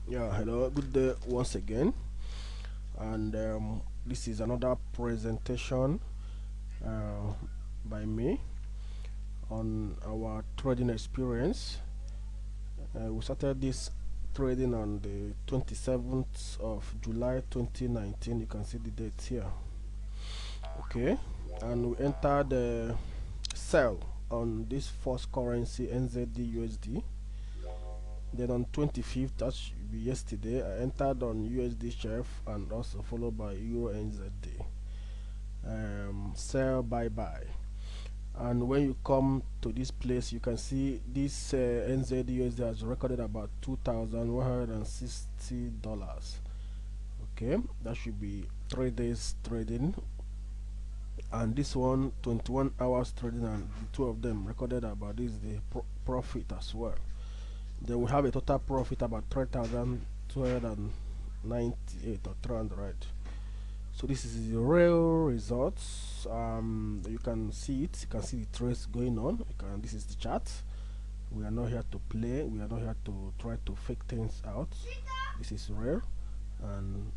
Yeah, hello, good day once again. And this is another presentation uh, by me on our trading experience. We started this trading on the 27th of July 2019. You can see the date here. Okay, and we entered the sell on this first currency NZD USD. Then on 25th, that should be yesterday, I entered on USD chef and also followed by Euro NZD. Sell bye bye. And when you come to this place, you can see this NZUSD has recorded about $2,160. Okay, that should be 3 days trading, and this one 21 hours trading, and the two of them recorded about this the profit as well. They will have a total profit about 3,298 or 300. So this is the real results. You can see it. You can see the trace going on. This is the chart. We are not here to play. We are not here to try to fake things out. This is real, and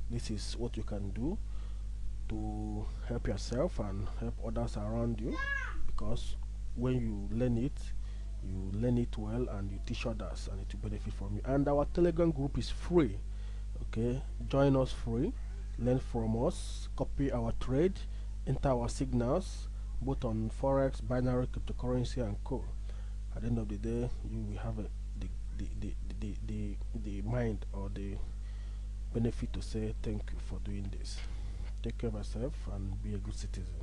this is what you can do to help yourself and help others around you. Because when you learn it well, and you teach others, and it will benefit from you. And our Telegram group is free. Okay, join us free, learn from us, copy our trade, enter our signals both on forex, binary, cryptocurrency, and co. At the end of the day, you will have the mind or the benefit to say thank you for doing this. Take care of yourself and be a good citizen.